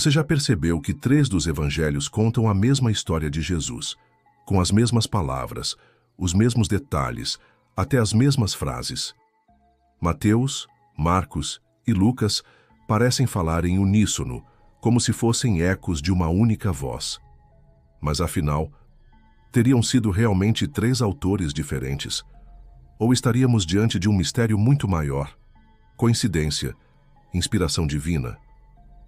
Você já percebeu que 3 dos evangelhos contam a mesma história de Jesus, com as mesmas palavras, os mesmos detalhes, até as mesmas frases? Mateus, Marcos e Lucas parecem falar em uníssono, como se fossem ecos de uma única voz. Mas afinal, teriam sido realmente 3 autores diferentes? Ou estaríamos diante de um mistério muito maior? Coincidência, inspiração divina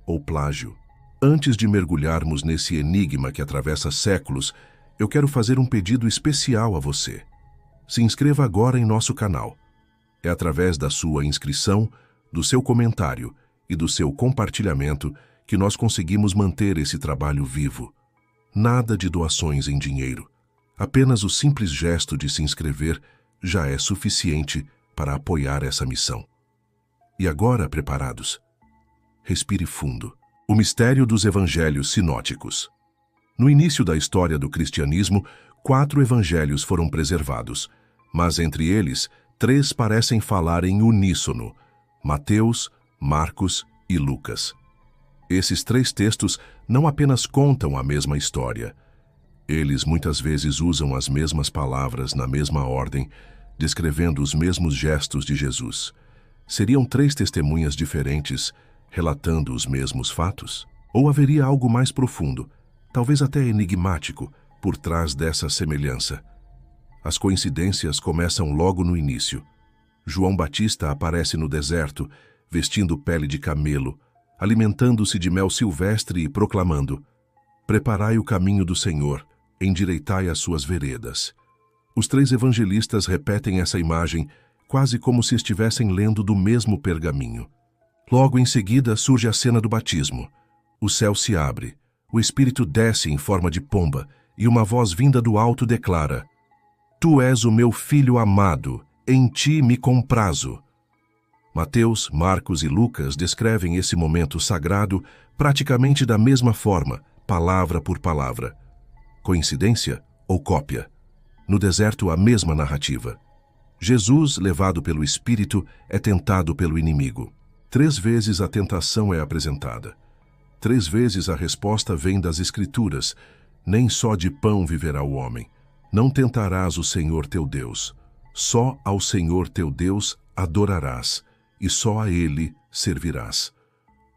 ou plágio? Antes de mergulharmos nesse enigma que atravessa séculos, eu quero fazer um pedido especial a você. Se inscreva agora em nosso canal. É através da sua inscrição, do seu comentário e do seu compartilhamento que nós conseguimos manter esse trabalho vivo. Nada de doações em dinheiro. Apenas o simples gesto de se inscrever já é suficiente para apoiar essa missão. E agora, preparados? Respire fundo. O mistério dos evangelhos sinóticos. No início da história do cristianismo, 4 evangelhos foram preservados, mas entre eles, 3 parecem falar em uníssono: Mateus, Marcos e Lucas. Esses 3 textos não apenas contam a mesma história. Eles muitas vezes usam as mesmas palavras na mesma ordem, descrevendo os mesmos gestos de Jesus. Seriam 3 testemunhas diferentes, relatando os mesmos fatos? Ou haveria algo mais profundo, talvez até enigmático, por trás dessa semelhança? As coincidências começam logo no início. João Batista aparece no deserto, vestindo pele de camelo, alimentando-se de mel silvestre e proclamando: "Preparai o caminho do Senhor, endireitai as suas veredas." Os 3 evangelistas repetem essa imagem quase como se estivessem lendo do mesmo pergaminho. Logo em seguida surge a cena do batismo. O céu se abre, o Espírito desce em forma de pomba e uma voz vinda do alto declara: "Tu és o meu filho amado, em ti me comprazo." Mateus, Marcos e Lucas descrevem esse momento sagrado praticamente da mesma forma, palavra por palavra. Coincidência ou cópia? No deserto, a mesma narrativa. Jesus, levado pelo Espírito, é tentado pelo inimigo. 3 vezes a tentação é apresentada. 3 vezes a resposta vem das Escrituras: "Nem só de pão viverá o homem. Não tentarás o Senhor teu Deus. Só ao Senhor teu Deus adorarás, e só a Ele servirás."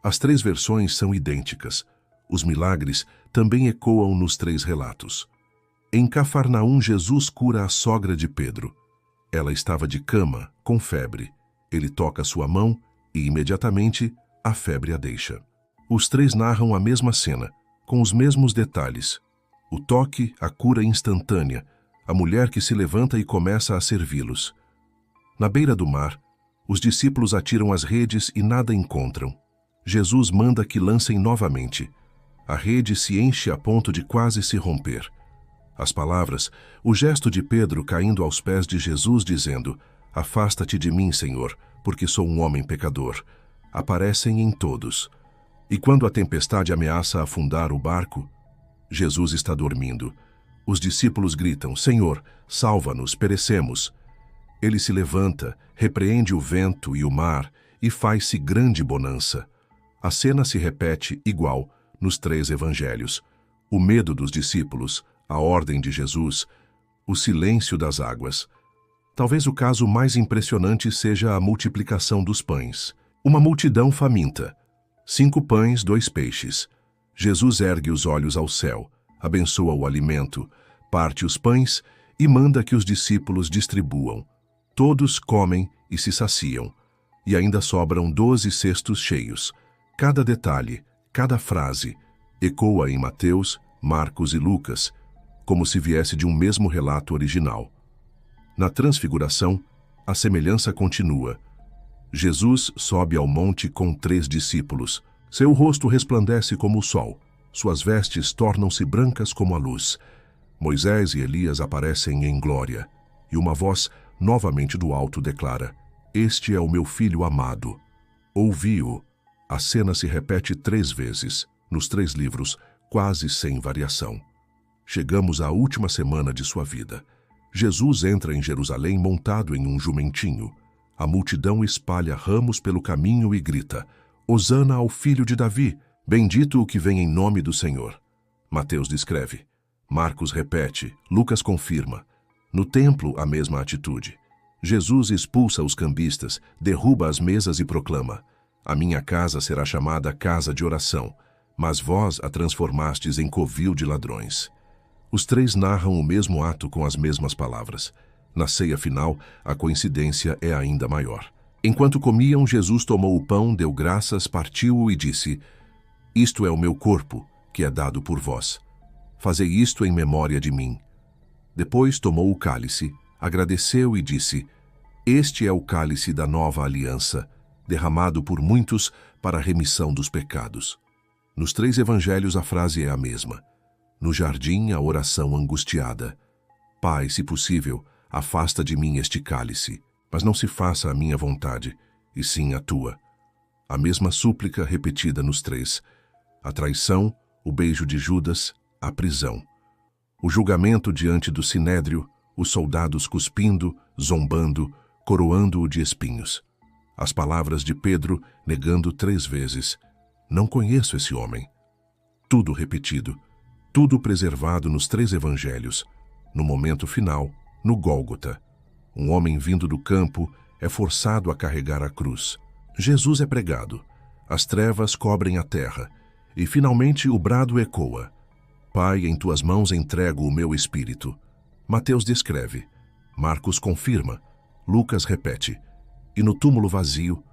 As 3 versões são idênticas. Os milagres também ecoam nos 3 relatos. Em Cafarnaum, Jesus cura a sogra de Pedro. Ela estava de cama, com febre. Ele toca sua mão e, imediatamente, a febre a deixa. Os 3 narram a mesma cena, com os mesmos detalhes. O toque, a cura instantânea, a mulher que se levanta e começa a servi-los. Na beira do mar, os discípulos atiram as redes e nada encontram. Jesus manda que lancem novamente. A rede se enche a ponto de quase se romper. As palavras, o gesto de Pedro caindo aos pés de Jesus dizendo: "Afasta-te de mim, Senhor, porque sou um homem pecador", aparecem em todos. E quando a tempestade ameaça afundar o barco, Jesus está dormindo. Os discípulos gritam: "Senhor, salva-nos, perecemos." Ele se levanta, repreende o vento e o mar e faz-se grande bonança. A cena se repete igual nos 3 evangelhos. O medo dos discípulos, a ordem de Jesus, o silêncio das águas. Talvez o caso mais impressionante seja a multiplicação dos pães. Uma multidão faminta. 5 pães, 2 peixes. Jesus ergue os olhos ao céu, abençoa o alimento, parte os pães e manda que os discípulos distribuam. Todos comem e se saciam. E ainda sobram 12 cestos cheios. Cada detalhe, cada frase, ecoa em Mateus, Marcos e Lucas, como se viesse de um mesmo relato original. Na Transfiguração, a semelhança continua. Jesus sobe ao monte com 3 discípulos. Seu rosto resplandece como o sol. Suas vestes tornam-se brancas como a luz. Moisés e Elias aparecem em glória. E uma voz, novamente do alto, declara: "Este é o meu filho amado. Ouvi-o." A cena se repete 3 vezes, nos 3 livros, quase sem variação. Chegamos à última semana de sua vida. Jesus entra em Jerusalém montado em um jumentinho. A multidão espalha ramos pelo caminho e grita: "Hosana ao filho de Davi! Bendito o que vem em nome do Senhor. Mateus descreve. Marcos repete. Lucas confirma. No templo, a mesma atitude. Jesus expulsa os cambistas, derruba as mesas e proclama: a minha casa será chamada casa de oração, mas vós a transformastes em covil de ladrões. Os três narram o mesmo ato com as mesmas palavras. Na ceia final, a coincidência é ainda maior. Enquanto comiam, Jesus tomou o pão, deu graças, partiu-o e disse: isto é o meu corpo, que é dado por vós. Fazei isto em memória de mim. Depois tomou o cálice, agradeceu e disse: este é o cálice da nova aliança, derramado por muitos para a remissão dos pecados. Nos três evangelhos a frase é a mesma. No jardim, a oração angustiada: Pai, se possível, afasta de mim este cálice, mas não se faça a minha vontade, e sim a tua. A mesma súplica repetida nos três. A traição, o beijo de Judas, a prisão. O julgamento diante do sinédrio, os soldados cuspindo, zombando, coroando-o de espinhos. As palavras de Pedro, negando 3 vezes: não conheço esse homem. Tudo repetido, tudo preservado nos 3 evangelhos. No momento final, no Gólgota, um homem vindo do campo é forçado a carregar a cruz. Jesus é pregado. As trevas cobrem a terra. E finalmente o brado ecoa: Pai, em tuas mãos entrego o meu espírito. Mateus descreve. Marcos confirma. Lucas repete. E no túmulo vazio,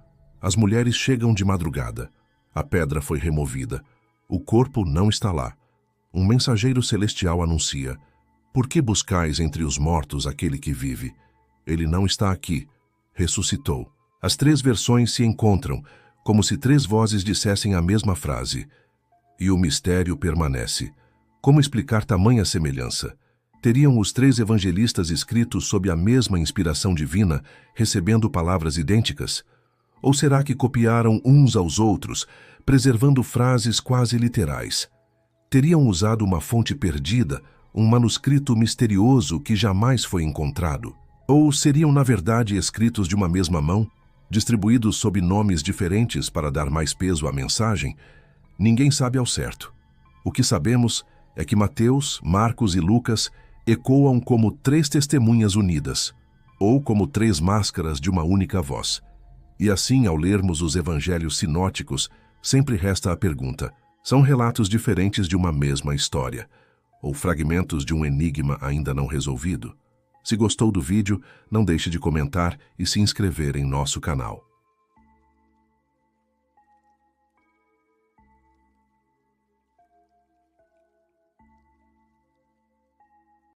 as mulheres chegam de madrugada. A pedra foi removida. O corpo não está lá. Um mensageiro celestial anuncia: por que buscais entre os mortos aquele que vive? Ele não está aqui. Ressuscitou. As 3 versões se encontram, como se 3 vozes dissessem a mesma frase. E o mistério permanece. Como explicar tamanha semelhança? Teriam os 3 evangelistas escritos sob a mesma inspiração divina, recebendo palavras idênticas? Ou será que copiaram uns aos outros, preservando frases quase literais? Teriam usado uma fonte perdida, um manuscrito misterioso que jamais foi encontrado? Ou seriam, na verdade, escritos de uma mesma mão, distribuídos sob nomes diferentes para dar mais peso à mensagem? Ninguém sabe ao certo. O que sabemos é que Mateus, Marcos e Lucas ecoam como 3 testemunhas unidas, ou como 3 máscaras de uma única voz. E assim, ao lermos os evangelhos sinóticos, sempre resta a pergunta: são relatos diferentes de uma mesma história, ou fragmentos de um enigma ainda não resolvido? Se gostou do vídeo, não deixe de comentar e se inscrever em nosso canal.